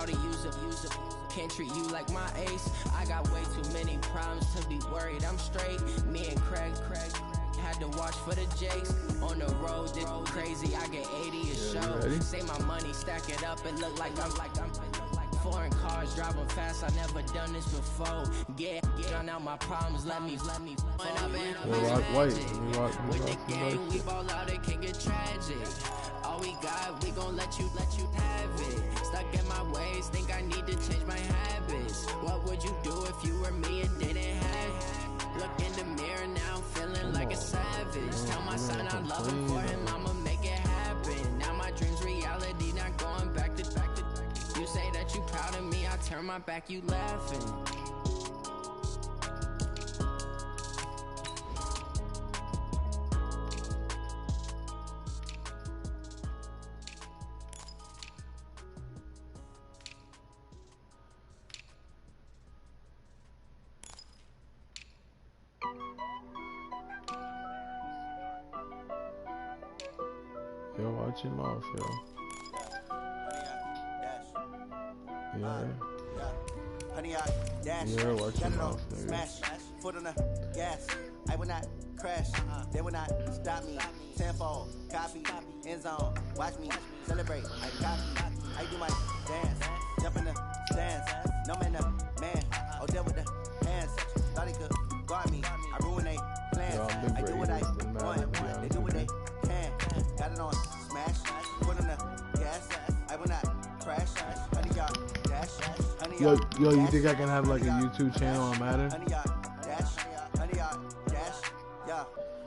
shawty, use it. Can't treat you like my ace. I got way too many problems to be worried. I'm straight. Me and Craig had to watch for the Jakes. On the road, did crazy. I get 80 a show. Say my money, stack it up. It look like I'm foreign cars driving fast. I never done this before. Get drown out my problems. Let me. When I've been with the game, we ball out. It can get tragic. All we got, we gon' let you have it. Stuck in my ways, think I need to change my habits. What would you do if you were me and didn't have it? Look in the mirror now, I'm feeling like a savage. Tell my son I love him, for him I'ma make it happen. Now my dream's reality, not going back to. You say that you proud of me, I turn my back, you laughing. Yo, watch your mouth, yo. Yeah. Honey, I dash. Yeah, watch your mouth, nigga. Smash. Foot on the gas. I will not crash. They will not stop me. Tenfold. Copy. End zone. Watch me celebrate. I copy. I do my dance. Jump in the stands. No man up. Man. Oh, there with the hands. Thought he could guard me. I ruin they plans. I do what I want. They do what they can. Got it on smash. Foot on the gas. I will not crash. Honey, y'all dash. Honey, Yo, you think I can have like a YouTube channel on Madden? Honey, y'all dash. Honey, y'all dash. Yeah.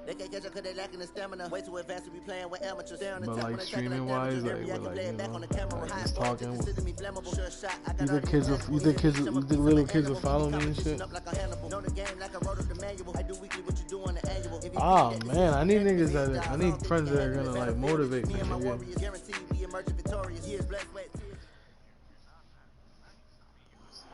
They can't catch up cause they lacking the stamina. Way too advanced to be playing with amateurs. But like streaming wise, like with like, you know, like just talking. You think little kids will follow me and shit? Oh man, I need niggas I need friends that are gonna like motivate me.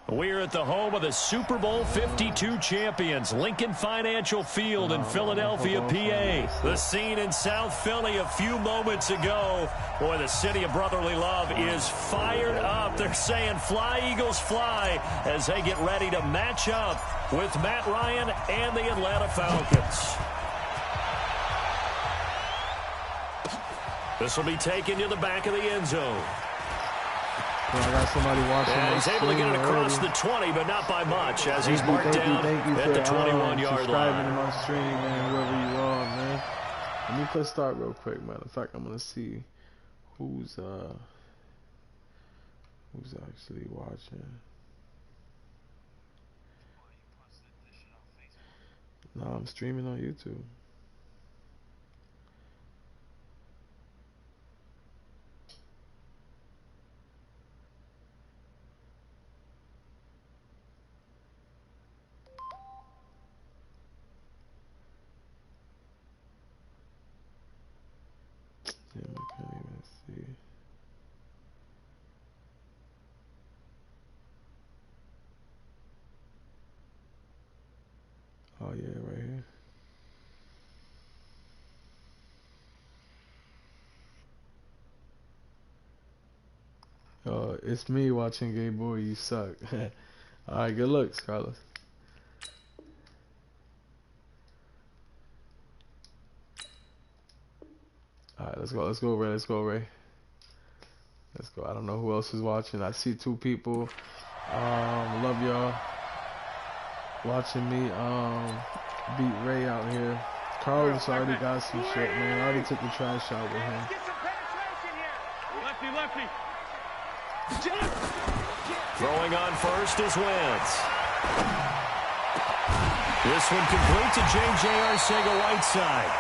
We're at the home of the Super Bowl 52 champions, Lincoln Financial Field in Philadelphia, PA. The scene in South Philly a few moments ago. Boy, the city of brotherly love is fired up. They're saying fly, Eagles, fly, as they get ready to match up with Matt Ryan and the Atlanta Falcons. This will be taken to the back of the end zone. I got somebody watching. And he's able to get it across the 20, but not by much, as he's marked down at the 21-yard line. To my stream, man, wherever you are, man. Let me press start real quick. Matter of fact, I'm gonna see who's actually watching. No, I'm streaming on YouTube. Damn, I can't even see. Oh yeah, right here. It's me watching Gay Boy, you suck. Alright, good looks, Carlos. Alright, let's go, Ray. Let's go. I don't know who else is watching. I see 2 people. Love y'all watching me beat Ray out here. Carlos already got some shit, man. I already took the trash out with him. Get some penetration here. Lefty. Throwing on first is Wentz. This one complete to J.J. Arcega-Whiteside.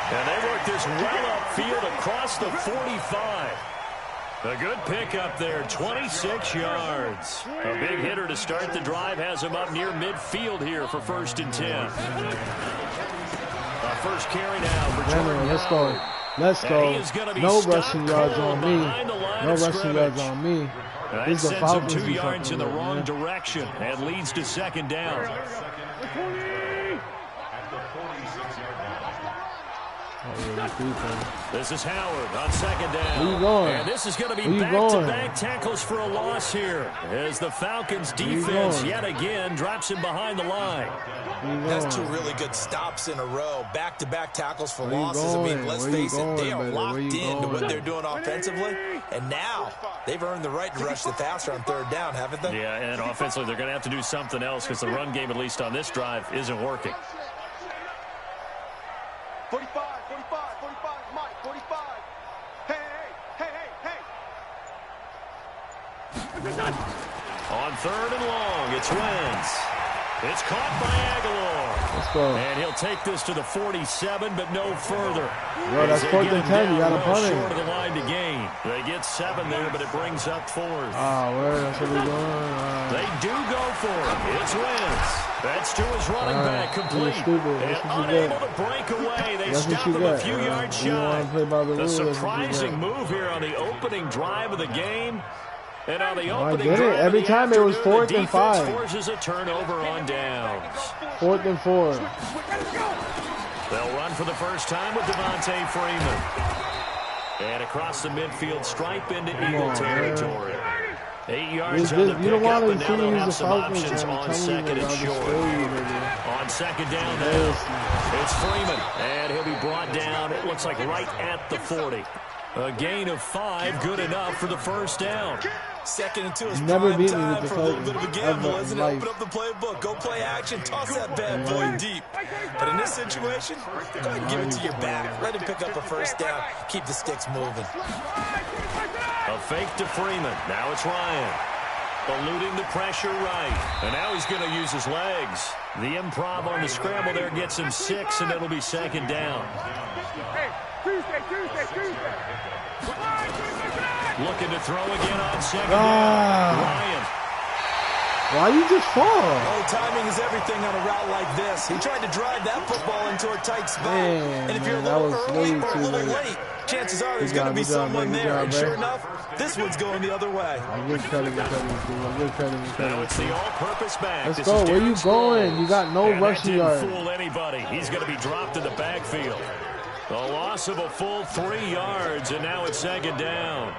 And they work this well upfield across the 45. A good pickup there, 26 yards. A big hitter to start the drive has him up near midfield here for 1st and 10. First carry now for Jordan. Let's go. No rushing yards on me. No rushing yards on me. That sends him 2 yards in the wrong direction and leads to 2nd down. This is Howard on second down. Where you going? And this is going to be back-to-back tackles for a loss here as the Falcons defense yet again drops him behind the line. That's two really good stops in a row. Back-to-back tackles for losses. I mean, let's face it, they are locked into what they're doing offensively. And now they've earned the right to rush the passer on third down, haven't they? Yeah, and offensively they're going to have to do something else because the run game, at least on this drive, isn't working. 45, 45, Mike, 45. Hey. On third and long, it's Wentz. It's caught by Aguilar. Let's go. And he'll take this to the 47, but no further. Yo, that's 4th and 10. You got to punt it. Short of the line to gain. They get 7 there, but it brings up 4th. Where? That's what we're doing. They do go for it. It's Wentz. That's to his running back, complete. And unable to break away. They stop him a few yards shy. The surprising move here on the opening drive of the game. And on the opening drive every time it was 4th and 5. Forces a turnover on downs. 4th and 4. They'll run for the first time with Devontae Freeman. And across the midfield stripe into Eagle territory. 8 yards on the pickup, and now they'll have some options on second and short. On second down now, it's Freeman. And he'll be brought down, it looks like right at the 40. A gain of 5, good enough for the first down. Second and 2 is prime time for a little bit of a gamble, isn't it? Open up the playbook, go play action, toss that bad boy deep. But in this situation, go ahead and give it to your back. Let him pick up a first down, keep the sticks moving. A fake to Freeman. Now it's Ryan. Eluding the pressure right. And now he's going to use his legs. The improv on the scramble there gets him 6, and it'll be second down. Looking to throw again on second down. Ryan. Why you just fall? Oh, timing is everything on a route like this. He tried to drive that football into a tight spot. And if you're a little early or a little late, chances are there's going to be someone there. And sure enough, this one's going the other way. I get credit. Now it's the all-purpose back. Let's go. Where you going? You got no rushing yard. Didn't fool anybody. He's going to be dropped in the backfield. The loss of a full 3 yards, and now it's second down.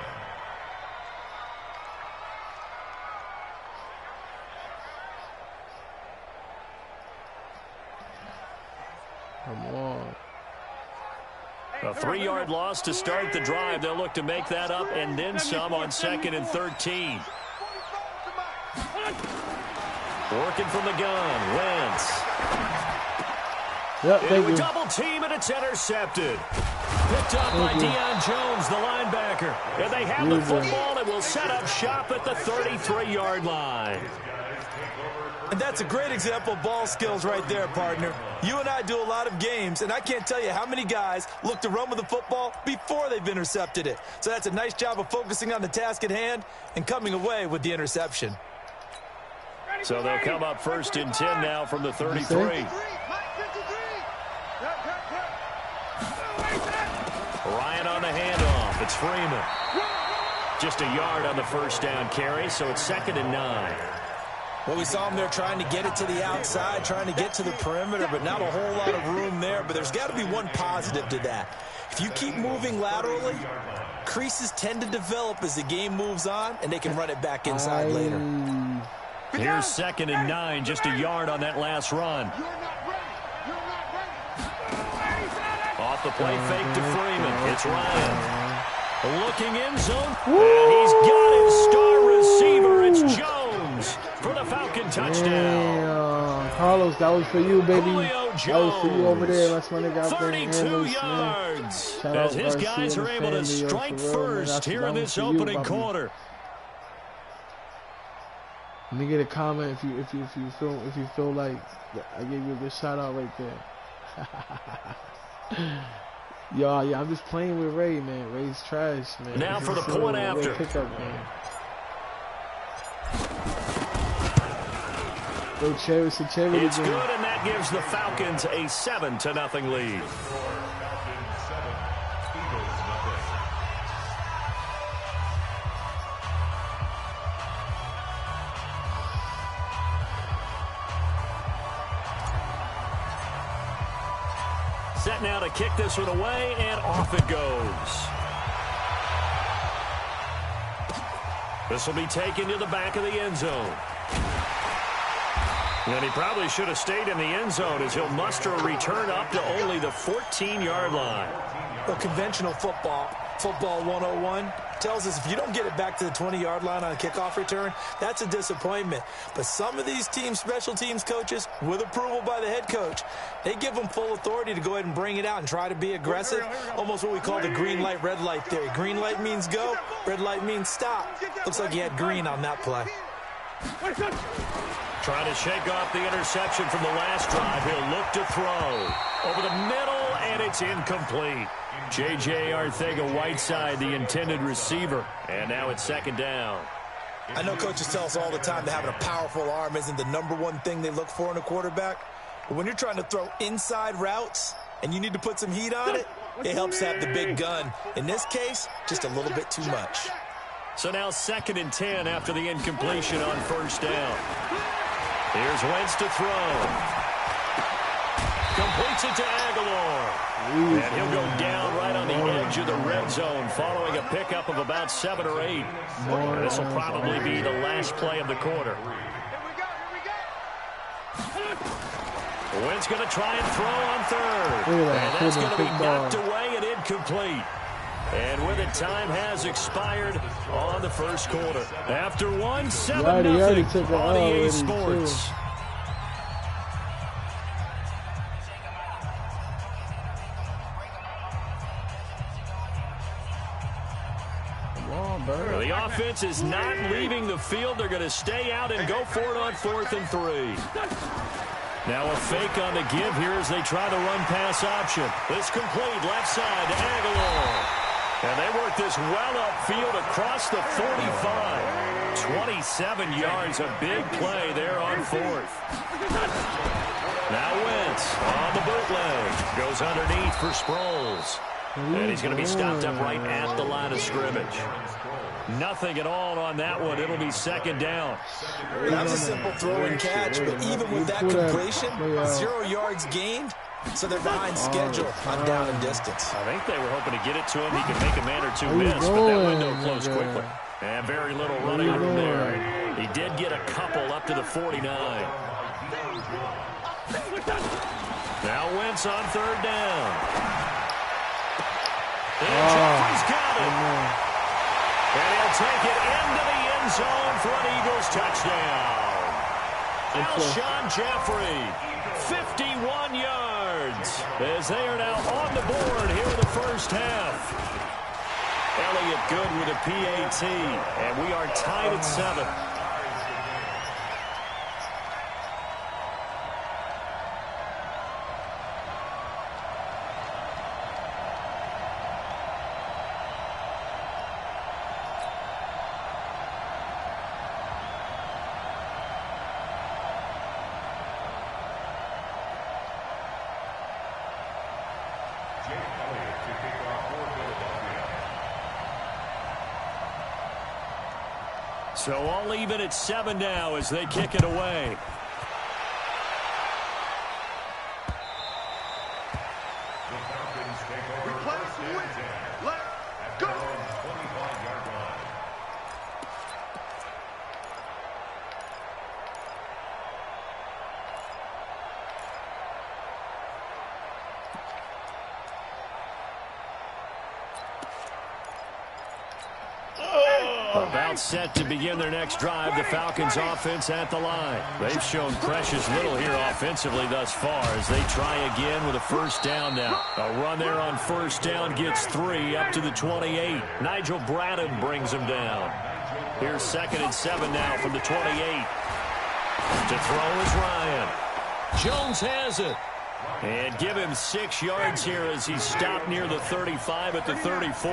Come on. A 3-yard loss to start the drive. They'll look to make that up and then some on second and 13. Working from the gun, Wentz. Yep, thank you. Double team, and it's intercepted. Picked up by Deion Jones, the linebacker. And they have the football and will set up shop at the 33-yard line. And that's a great example of ball skills right there, partner. You and I do a lot of games, and I can't tell you how many guys look to run with the football before they've intercepted it. So that's a nice job of focusing on the task at hand and coming away with the interception. So they'll come up first and 10 now from the 33. Ryan on the handoff. It's Freeman. Just a yard on the first down carry, so it's second and 9. Well, we saw him there trying to get it to the outside, trying to get to the perimeter, but not a whole lot of room there. But there's got to be one positive to that. If you keep moving laterally, creases tend to develop as the game moves on, and they can run it back inside later. Here's second and 9, just a yard on that last run. Off the play fake to Freeman. It's Ryan. Looking in zone. And he's got his star receiver. It's Jones for the Falcon touchdown. Damn. Carlos, that was for you, baby. Julio Jones, that was for you over there. That's my nigga out there. 32 yards. As his guys are able to strike first here in this opening quarter. Let me get a comment if you feel like I gave you a good shout out right there. Yo, yeah, I'm just playing with Ray, man. Ray's trash, man. Now for the point after. Pickup, man. Go cherish the cherry. It's good, and that gives the Falcons a 7-0 lead. Set now to kick this one away, and off it goes. This will be taken to the back of the end zone. And he probably should have stayed in the end zone as he'll muster a return up to only the 14-yard line. Well, conventional football 101, tells us if you don't get it back to the 20-yard line on a kickoff return, that's a disappointment. But some of these special teams coaches, with approval by the head coach, they give them full authority to go ahead and bring it out and try to be aggressive, almost what we call the green light, red light theory. Green light means go, red light means stop. Looks like he had green on that play. Trying to shake off the interception from the last drive. He'll look to throw. Over the middle, and it's incomplete. J.J. Arcega-Whiteside, the intended receiver. And now it's second down. I know coaches tell us all the time that having a powerful arm isn't the #1 thing they look for in a quarterback. But when you're trying to throw inside routes and you need to put some heat on it, it helps have the big gun. In this case, just a little bit too much. So now 2nd and 10 after the incompletion on first down. Here's Wentz to throw. Completes it to Aguilar. And he'll go down right on the edge of the red zone following a pickup of about 7 or 8. And this will probably be the last play of the quarter. Wentz going to try and throw on third. And that's going to be knocked away and incomplete. And with it, time has expired on the first quarter. After 1, 7-0 on EA Sports. The offense is not leaving the field. They're going to stay out and go for it on 4th and 3. Now a fake on the give here as they try the run-pass option. It's complete left side to Aguilar. And they work this well upfield across the 45. 27 yards, a big play there on 4th. Now Wentz on the bootleg. Goes underneath for Sproles. And he's going to be stopped up right at the line of scrimmage. Nothing at all on that one. It'll be second down. That was a simple throw and catch, but even with that completion, 0 yards gained, so they're behind schedule on down and distance. I think they were hoping to get it to him. He could make a man or two miss, but that window closed quickly. And very little running room there. He did get a couple up to the 49. Now Wentz on third down. And Jeffrey's got it. And he'll take it into the end zone for an Eagles touchdown. Alshon Jeffrey, 51 yards, as they are now on the board here in the first half. Elliott good with a PAT, and we are tied at 7. So all even at 7 now as they kick it away. About set to begin their next drive, the Falcons offense at the line. They've shown precious little here offensively thus far as they try again with a first down now. A run there on first down gets 3 up to the 28. Nigel Bradham brings them down. Here's 2nd and 7 now from the 28. To throw is Ryan. Jones has it. And give him 6 yards here as he's stopped near the 35 at the 34.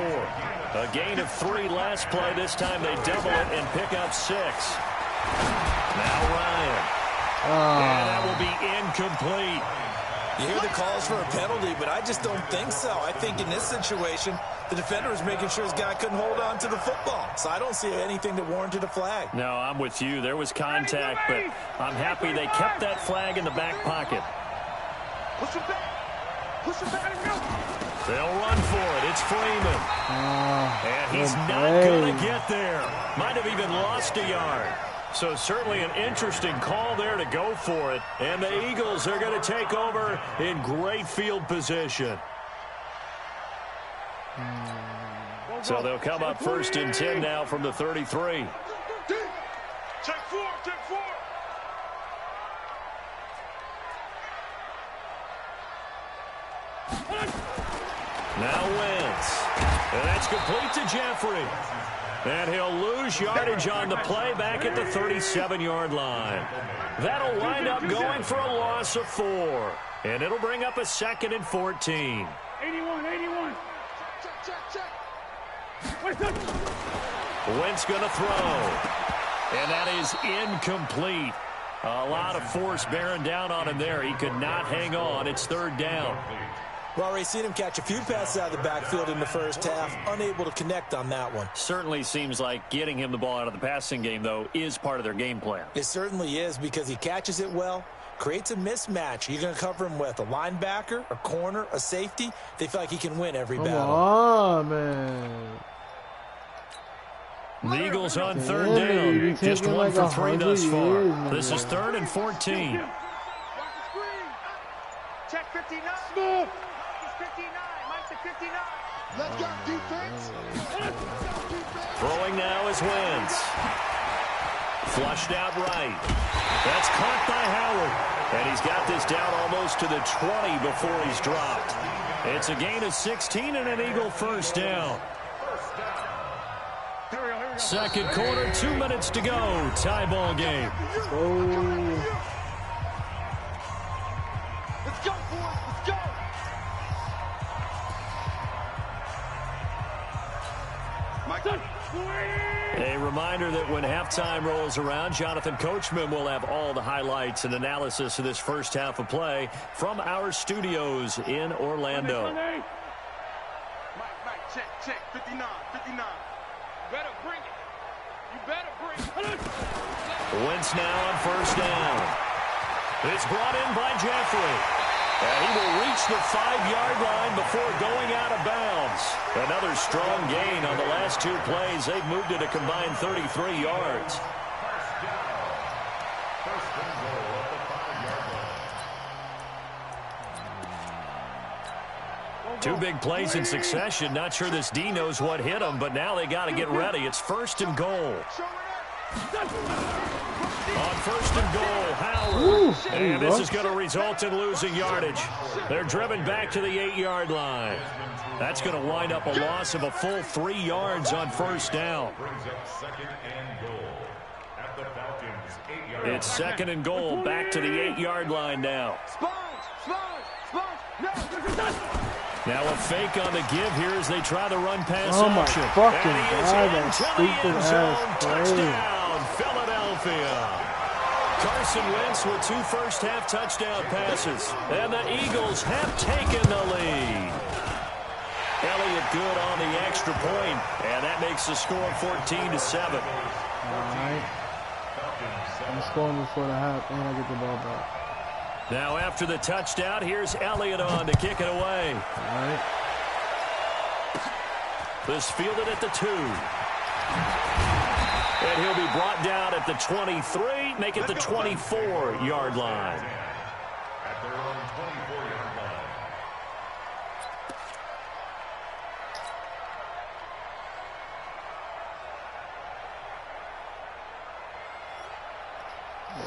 A gain of 3 last play. This time they double it and pick up 6. Now Ryan. And that will be incomplete. You hear the calls for a penalty, but I just don't think so. I think in this situation, the defender was making sure his guy couldn't hold on to the football. So I don't see anything that warranted a flag. No, I'm with you. There was contact, but I'm happy they kept that flag in the back pocket. They'll run for it. It's Freeman. And he's not going to get there. Might have even lost a yard. So certainly an interesting call there to go for it. And the Eagles are going to take over in great field position. So they'll come up 1st and 10 now from the 33. Take four, take four. Now Wentz. And that's complete to Jeffrey. And he'll lose yardage on the play back at the 37-yard line. That'll wind up going for a loss of 4. And it'll bring up a 2nd and 14. 81. Check. Wentz going to throw. And that is incomplete. A lot of force bearing down on him there. He could not hang on. It's 3rd down. Well, we've seen him catch a few passes out of the backfield in the first half, unable to connect on that one. Certainly seems like getting him the ball out of the passing game, though, is part of their game plan. It certainly is, because he catches it well, creates a mismatch. You're going to cover him with a linebacker, a corner, a safety. They feel like he can win every battle. Come on, man. The Eagles on 3rd down. Just 1 for 3 thus far. This is 3rd and 14. Check 59. Smooth. 59. Mike to 59. Let's go defense. Throwing now is Wentz. Flushed out right. That's caught by Howard. And he's got this down almost to the 20 before he's dropped. It's a gain of 16 and an Eagle 1st down. 2nd quarter, 2 minutes to go. Tie ball game. Let's go, boys. Let's go. A reminder that when halftime rolls around, Jonathan Coachman will have all the highlights and analysis of this first half of play from our studios in Orlando. Mike, check. 59. You better bring it. Wentz now on 1st down. It's brought in by Jeffrey. And he will reach the 5-yard line before going out of bounds. Another strong gain on the last 2 plays. They've moved it a combined 33 yards. Two big plays in succession. Not sure this D knows what hit him, but now they got to get ready. It's 1st and goal. On 1st and goal, Howard. And this is going to result in losing yardage. They're driven back to the 8-yard line. That's going to wind up a loss of a full 3 yards on 1st down. It's 2nd and goal, back to the 8-yard line now. Now a fake on the give here as they try to run pass Oh my option. fucking And he is God, that into the stupid end zone. ass play. Touchdown, Philadelphia. Carson Wentz with 2 first-half touchdown passes. And the Eagles have taken the lead. Elliott good on the extra point, and that makes the score 14-7. All right. I'm scoring before the half, and I get the ball back. Now after the touchdown, here's Elliott on to kick it away. All right. This fielded at the 2. And he'll be brought down at the 23, make it the 24-yard line. At their own 24-yard line.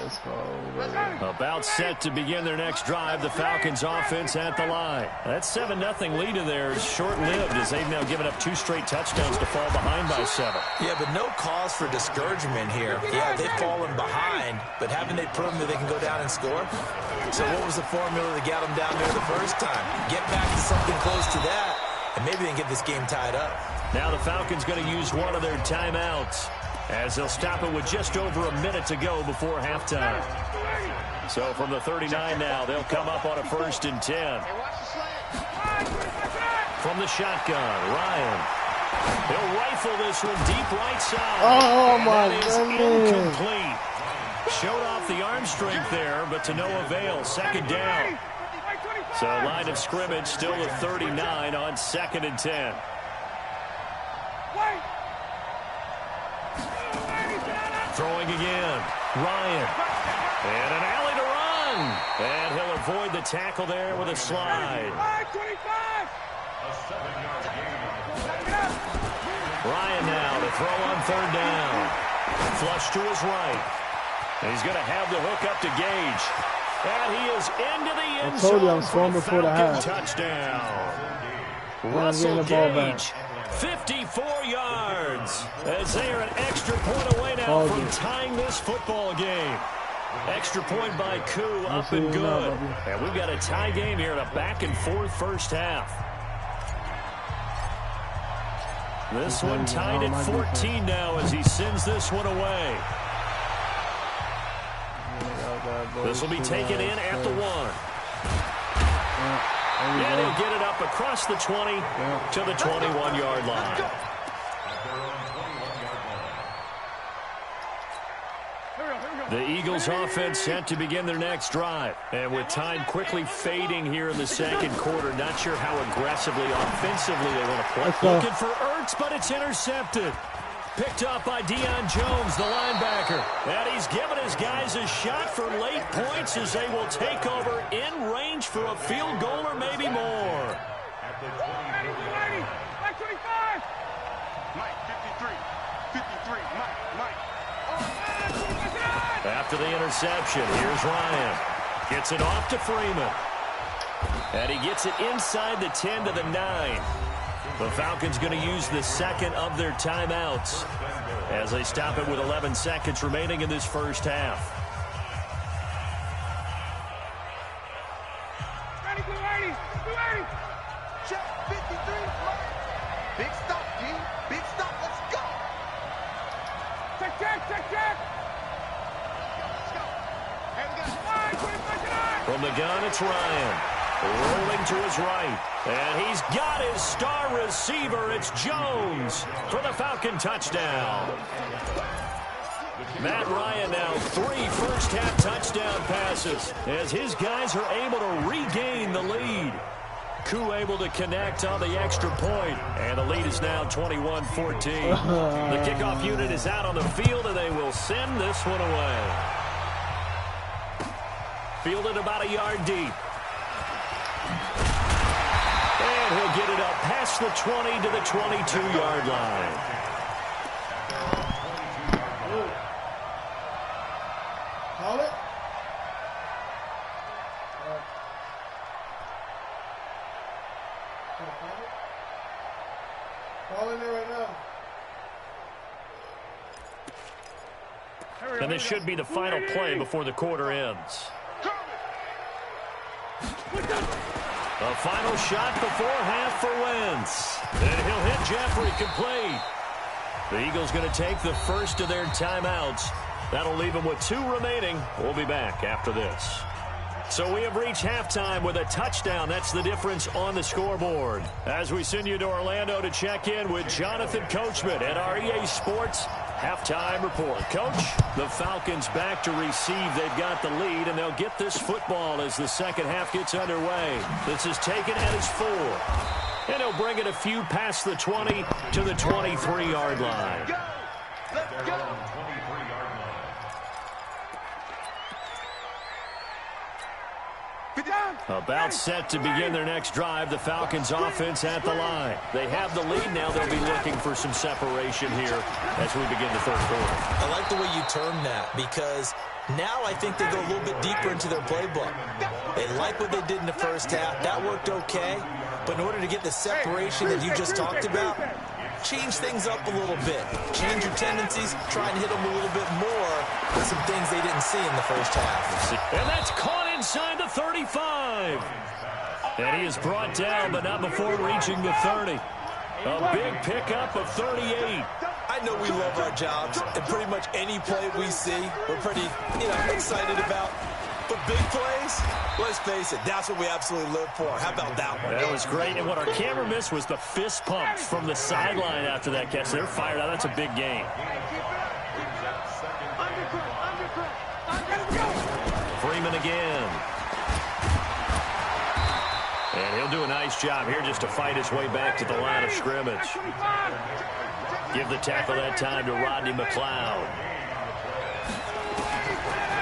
Let's go. About set to begin their next drive. The Falcons offense at the line. That 7-0 lead of theirs short-lived as they've now given up 2 straight touchdowns to fall behind by 7. Yeah, but no cause for discouragement here. Yeah, they've fallen behind, but haven't they proven that they can go down and score? So what was the formula that got them down there the first time? Get back to something close to that, and maybe they can get this game tied up. Now the Falcons going to use one of their timeouts as they'll stop it with just over a minute to go before halftime. So from the 39 now, they'll come up on a 1st and 10. From the shotgun, Ryan. He'll rifle this one deep right side. Oh, my goodness. Incomplete. Showed off the arm strength there, but to no avail. 2nd down. So line of scrimmage still at 39 on 2nd and 10. Throwing again. Ryan. And an alley to run. And he'll avoid the tackle there with a slide. Ryan now to throw on 3rd down. Flush to his right. And he's going to have the hook up to Gage. And he is into the end zone. I told you I'm strong before the half. Touchdown. Russell Gage, 54 yards. As they are an extra point away now from tying this football game. Extra point by Koo, up and good. And we've got a tie game here in a back-and-forth first half. This one tied at 14 now as he sends this one away. This will be taken in at the 1. And he'll get it up across the 20 to the 21-yard line. The Eagles offense set to begin their next drive. And with time quickly fading here in the second quarter, not sure how aggressively offensively they want to play. Looking for Ertz, but it's intercepted. Picked up by Deion Jones, the linebacker. And he's given his guys a shot for late points as they will take over in range for a field goal or maybe more. At the 25. Mike, 53, Mike. After the interception, here's Ryan. Gets it off to Freeman. And he gets it inside the 10 to the 9. The Falcons going to use the second of their timeouts as they stop it with 11 seconds remaining in this first half. Ready. Check 53. Big stop, G. Big stop. Let's go. Check. Let's go. From the gun, it's Ryan. Rolling to his right. And he's got his star receiver. It's Jones for the Falcon touchdown. Matt Ryan now 3 first-half touchdown passes as his guys are able to regain the lead. Koo able to connect on the extra point, and the lead is now 21-14. The kickoff unit is out on the field, and they will send this one away. Fielded about a yard deep. And he'll get it up past the 20 to the 22-yard line. Call it. Call in there right now. And this should be the final play before the quarter ends. A final shot before half for Wentz. And he'll hit Jeffrey complete. The Eagles going to take the first of their timeouts. That'll leave them with 2 remaining. We'll be back after this. So we have reached halftime with a touchdown. That's the difference on the scoreboard. As we send you to Orlando to check in with Jonathan Coachman at our EA Sports halftime report. Coach, the Falcons back to receive. They've got the lead, and they'll get this football as the second half gets underway. This is taken at his 4. And he'll bring it a few past the 20 to the 23-yard line. Let's go. About set to begin their next drive. The Falcons offense at the line. They have the lead now. They'll be looking for some separation here as we begin the third quarter. I like the way you term that because now I think they go a little bit deeper into their playbook. They like what they did in the first half. That worked okay. But in order to get the separation that you just talked about, change things up a little bit. Change your tendencies. Try and hit them a little bit more with some things they didn't see in the first half. And that's caught inside the 35. And he is brought down, but not before reaching the 30. A big pickup of 38. I know we love our jobs, and pretty much any play we see, we're pretty, excited about. But big plays, let's face it, that's what we absolutely live for. How about that one? That was great, and what our camera missed was the fist pumps from the sideline after that catch. They're fired out. That's a big game. Freeman again. He'll do a nice job here just to fight his way back to the line of scrimmage. Give the tackle that time to Rodney McLeod.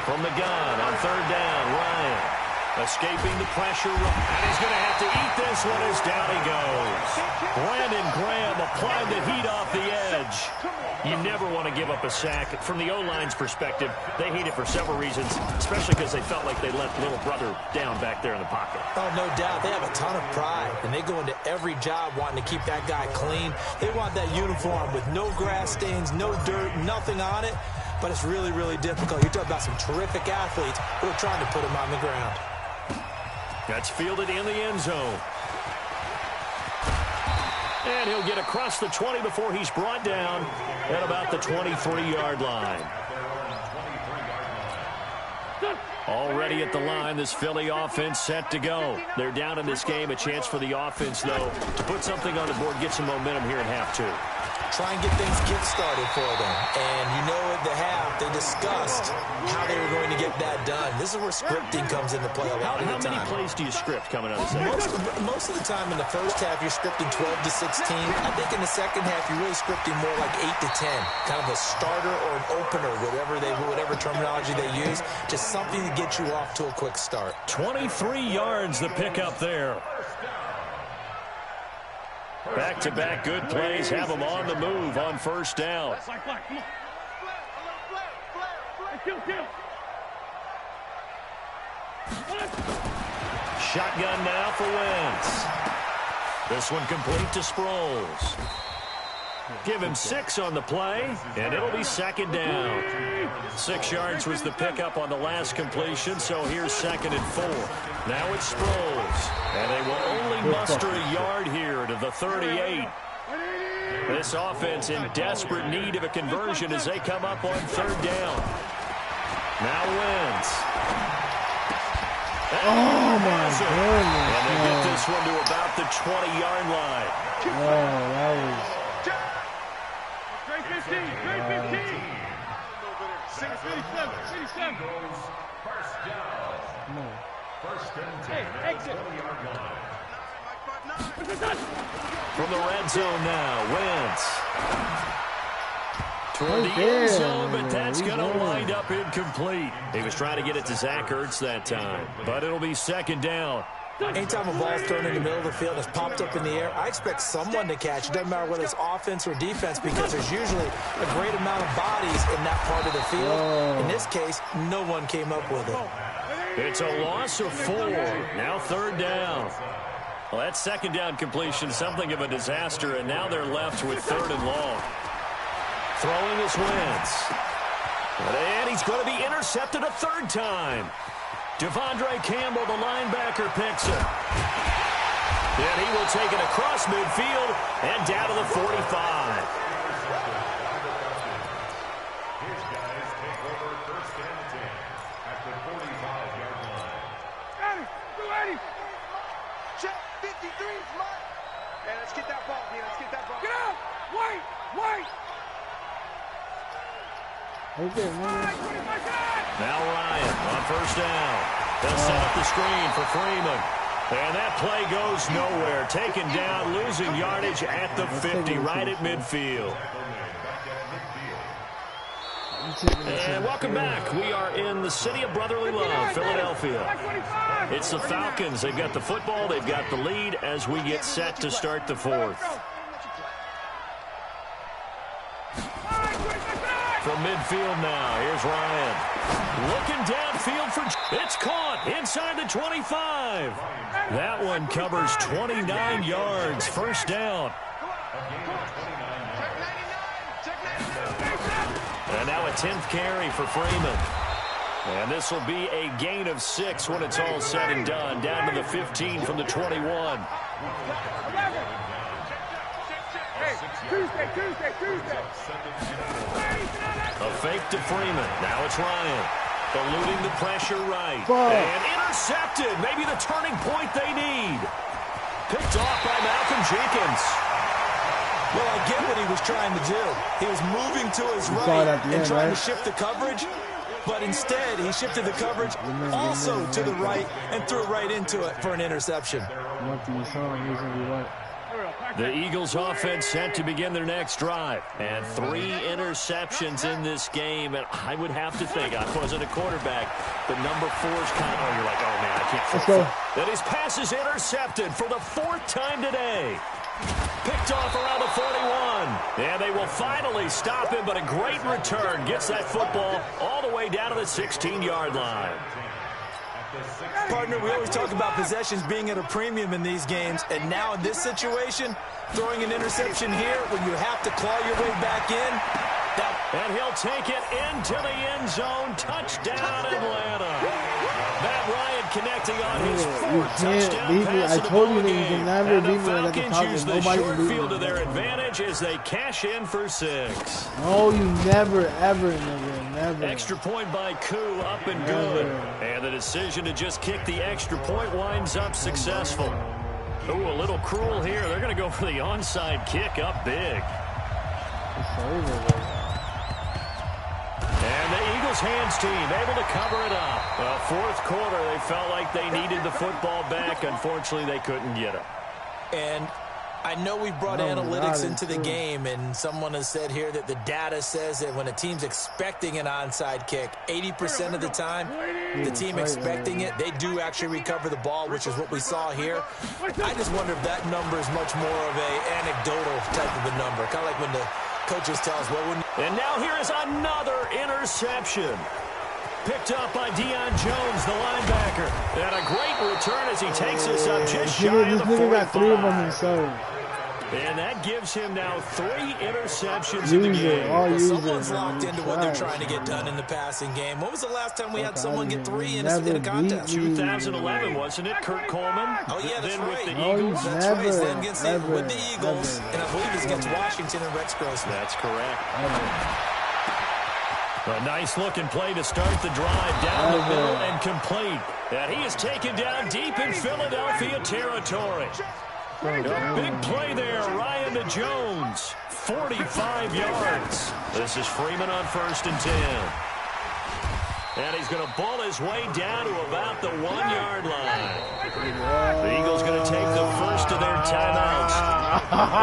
From the gun on third down, Ryan. Escaping the pressure, and he's going to have to eat this one as down he goes. Brandon Graham applying the heat off the edge. You never want to give up a sack. From the O-line's perspective, they hate it for several reasons, especially because they felt like they let little brother down back there in the pocket. Oh, no doubt. They have a ton of pride, and they go into every job wanting to keep that guy clean. They want that uniform with no grass stains, no dirt, nothing on it, but it's really, really difficult. You're talking about some terrific athletes who are trying to put him on the ground. That's fielded in the end zone. And he'll get across the 20 before he's brought down at about the 23-yard line. Already at the line, this Philly offense set to go. They're down in this game. A chance for the offense, though, to put something on the board, get some momentum here in half two. Try and get things kick-started for them. And you know at the half, they discussed how they were going to get that done. This is where scripting comes into play a lot of the time. How many plays do you script coming out of the second? Most of the time in the first half, you're scripting 12 to 16. I think in the second half, you're really scripting more like 8 to 10. Kind of a starter or an opener, whatever terminology they use. Just something to get you off to a quick start. 23 yards the pickup there. Back-to-back good plays have them on the move on first down. Shotgun now for Wentz. This one complete to Sproles. Give him 6 on the play, and it'll be second down. 6 yards was the pickup on the last completion, so here's 2nd and 4. Now it's Sproles, and they will only muster a yard here to the 38. This offense in desperate need of a conversion as they come up on third down. Now Wentz. Oh, my goodness. And they get this one to about the 20-yard line. Oh, that was... 15, 15. 67. First down. First and 10. Exit. From the red zone now, Wentz. Toward the end zone, but that's going to wind up incomplete. He was trying to get it to Zach Ertz that time, but it'll be second down. Anytime a ball's thrown in the middle of the field and it's popped up in the air, I expect someone to catch. It doesn't matter whether it's offense or defense because there's usually a great amount of bodies in that part of the field. In this case, no one came up with it. It's a loss of 4. Now third down. Well, that second down completion, something of a disaster, and now they're left with third and long. Throwing is Wentz. And he's going to be intercepted a third time. Devondre Campbell, the linebacker, picks it. And he will take it across midfield and down to the 45. His guys take over first and 10 at the 45-yard line. Eddie! Check 53, smart. Hey, let's get that ball, D. Let's get that ball. Get out! Wait! Now Ryan on first down. They'll set up the screen for Freeman. And that play goes nowhere. Taken down, losing yardage at the 50, right at midfield. And welcome back. We are in the city of brotherly love, Philadelphia. It's the Falcons. They've got the football. They've got the lead as we get set to start the fourth. From midfield now, here's Ryan. Looking downfield for... It's caught inside the 25. That one covers 29 yards. First down. And now a 10th carry for Freeman. And this will be a gain of 6 when it's all said and done. Down to the 15 from the 21. Tuesday. A fake to Freeman. Now it's Ryan. Eluding the pressure right. And intercepted. Maybe the turning point they need. Picked off by Malcolm Jenkins. Well, I get what he was trying to do. He was moving to his right and trying to shift the coverage. but instead he shifted the coverage also to the right and threw right into it for an interception. The Eagles offense set to begin their next drive. And 3 interceptions in this game. And I would have to think, I wasn't a quarterback, but number 4 is kind of, you're like, oh, man, I can't. Let's go. That his pass is intercepted for the 4th time today. Picked off around the 41. And they will finally stop him, but a great return. Gets that football all the way down to the 16-yard line. Partner, we always talk about possessions being at a premium in these games, and now in this situation, throwing an interception here when you have to claw your way back in. And he'll take it into the end zone. Touchdown, Atlanta. Matt Ryan connecting on his 4th touchdown pass of the ball game. And the Falcons use the short field to their advantage as they cash in for 6. No, you never, ever, never. Extra point by Koo, up and good. And the decision to just kick the extra point winds up successful. Ooh, a little cruel here. They're going to go for the onside kick up big. And the Eagles hands team able to cover it up. Well, 4th quarter, they felt like they needed the football back. Unfortunately, they couldn't get it. And I know we brought analytics into the game, and someone has said here that the data says that when a team's expecting an onside kick, 80% of the time, the team expecting it, they do actually recover the ball, which is what we saw here. I just wonder if that number is much more of a anecdotal type of a number, kind of like when the coaches tell us, well, and now here is another interception. Picked up by Deion Jones, the linebacker. And a great return as he takes us up just shy of the 45. Got 3 of them himself. And that gives him now 3 interceptions in the game. Someone's locked into what they're trying to get done in the passing game. When was the last time we had someone get 3 in a contest? 2011, wasn't it? Kurt Coleman? Oh, yeah, that's right. With the Eagles. That's right. Then against with the Eagles. And I believe it's against Washington and Rex Grossman. That's correct. A nice-looking play to start the drive down the middle and complete. And he is taken down deep in Philadelphia territory. A big play there, Ryan to Jones, 45 yards. This is Freeman on 1st and 10. And he's going to ball his way down to about the 1-yard line. The Eagles going to take the first of their timeouts.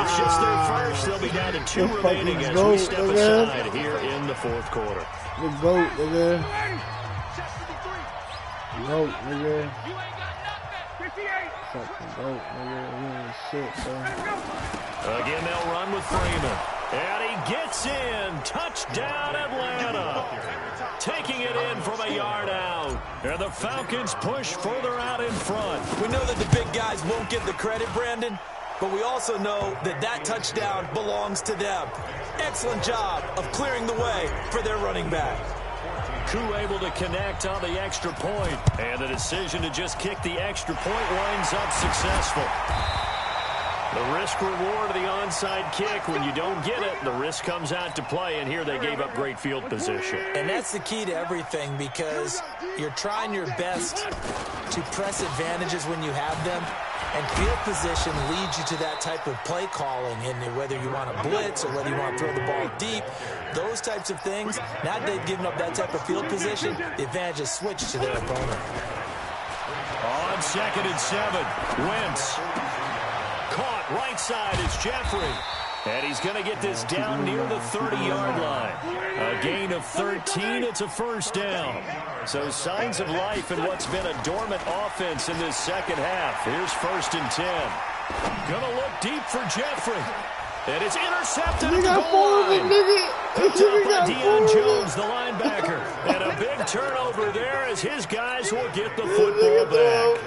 It's just their first. They'll be down to 2 remaining as we step aside here in the 4th quarter. The GOAT, nigga. GOAT, nigga. Fucking GOAT, nigga. Shit, bro. Again, they'll run with Freeman. And he gets in. Touchdown, Atlanta. Taking it in from a yard out. And the Falcons push further out in front. We know that the big guys won't get the credit, Brandon, but we also know that that touchdown belongs to them. Excellent job of clearing the way for their running back. Koo able to connect on the extra point. And the decision to just kick the extra point winds up successful. The risk-reward of the onside kick, when you don't get it, the risk comes out to play, and here they gave up great field position. And that's the key to everything, because you're trying your best to press advantages when you have them, and field position leads you to that type of play calling, and whether you want to blitz or whether you want to throw the ball deep, those types of things, now that they've given up that type of field position, the advantage is switched to their opponent. On 2nd and 7, Wentz. Caught right side is Jeffrey. And he's going to get this down near the 30-yard line. A gain of 13. It's a first down. So signs of life in what's been a dormant offense in this second half. Here's 1st and 10. Going to look deep for Jeffrey. And it's intercepted at the goal line. Picked up by Deion Jones, the linebacker. And a big turnover there as his guys will get the football back.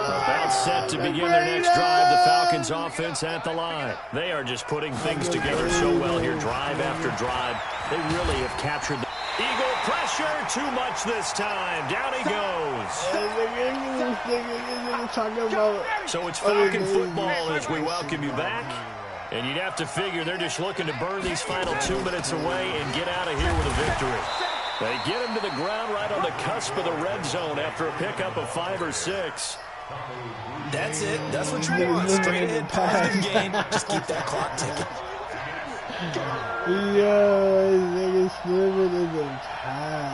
About set to begin their next drive, the Falcons offense at the line. They are just putting things together so well here, drive after drive. They really have captured the Eagle pressure. Too much this time. Down he goes. So it's Falcon football as we welcome you back. And you'd have to figure they're just looking to burn these final 2 minutes away and get out of here with a victory. They get him to the ground right on the cusp of the red zone after a pickup of 5 or 6. That's it. That's what you want. Straight ahead, positive gain. Just keep that clock ticking. Yo, this nigga's slimming in the time.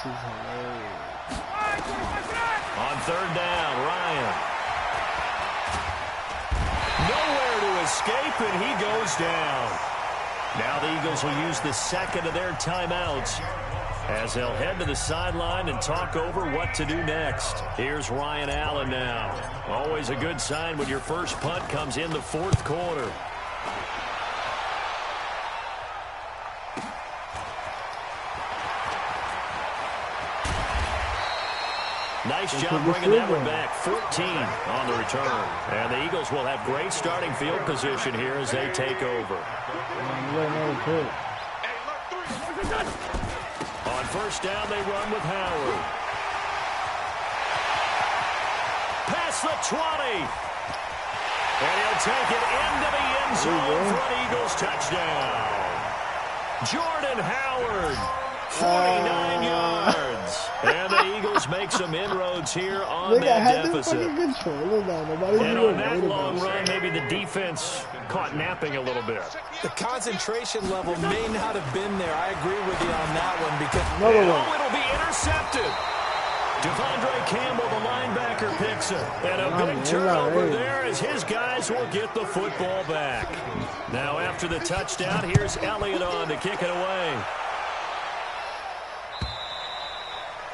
is hilarious. On third down, Ryan. Nowhere to escape, and he goes down. Now the Eagles will use the second of their timeouts as they'll head to the sideline and talk over what to do next. Here's Ryan Allen now. Always a good sign when your first punt comes in the fourth quarter. Nice job bringing that one back. 14 on the return. And the Eagles will have great starting field position here as they take over. On first down, they run with Howard. Past the 20. And he'll take it into the end zone for an Eagles touchdown. Jordan Howard, 49 yards. And the Eagles make some inroads here on that deficit. And on that long run, maybe the defense caught napping a little bit. The concentration level may not have been there. I agree with you on that one because it'll be intercepted. Devondre Campbell, the linebacker, picks it. And a big turnover there as his guys will get the football back. Now after the touchdown, here's Elliott on to kick it away.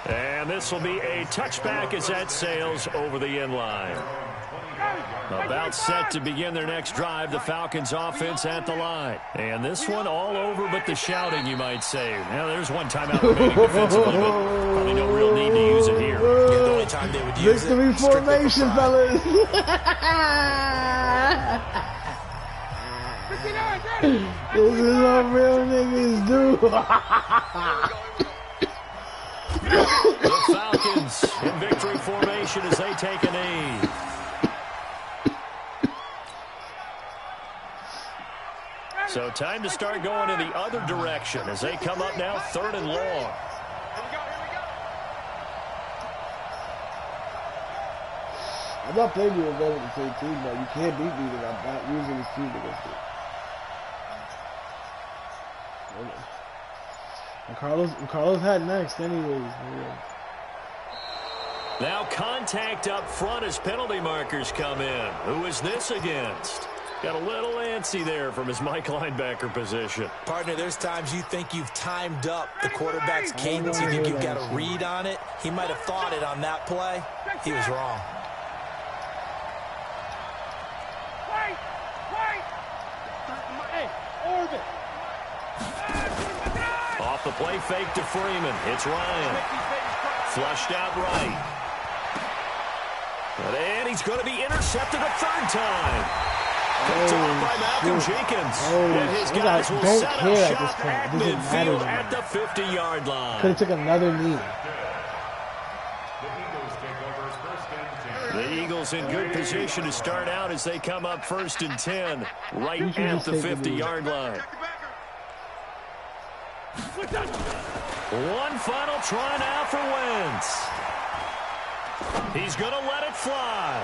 And this will be a touchback as that sails over the end line. About set to begin their next drive, the Falcons offense at the line. And this one all over but the shouting, you might say. Now there's one timeout remaining defensively, but probably no real need to use it here. Yeah, the only time they would use Victory it. formation, fellas. This is what real niggas do. The Falcons in victory formation as they take a knee. So time to start going in the other direction as they come up now third and long. I'm not playing you against the same team, but you can't beat me because I'm not using this team against it. And Carlos had next anyways. Yeah. Now contact up front as penalty markers come in. Who is this against? Got a little antsy there from his Mike linebacker position. Partner, there's times you think you've timed up the quarterback's cadence. You think you've got a read on it. He might have thought it on that play. He was wrong. Off the play fake to Freeman. It's Ryan. Flushed out right. And he's going to be intercepted a third time. Picked off by Malcolm Jenkins. And his guys will set a shot at midfield at the 50-yard line. Could have took another knee. The Eagles in good position to start out as they come up first and 10, right at the 50-yard line. One final try now for Wentz. He's going to let it fly.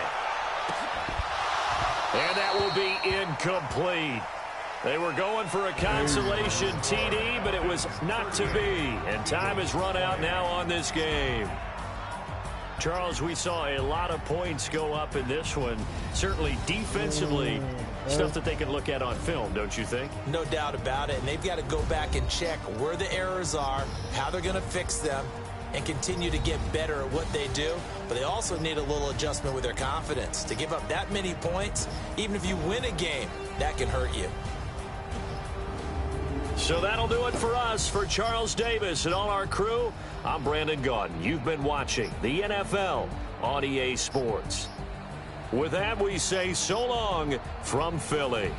And that will be incomplete. They were going for a consolation TD, but it was not to be. And time has run out now on this game. Charles, we saw a lot of points go up in this one. Certainly defensively, stuff that they can look at on film, don't you think? No doubt about it. And they've got to go back and check where the errors are, how they're going to fix them, and continue to get better at what they do. But they also need a little adjustment with their confidence. To give up that many points, even if you win a game, that can hurt you. So that'll do it for us. For Charles Davis and all our crew, I'm Brandon Gaudin. You've been watching the NFL on EA Sports. With that, we say so long from Philly.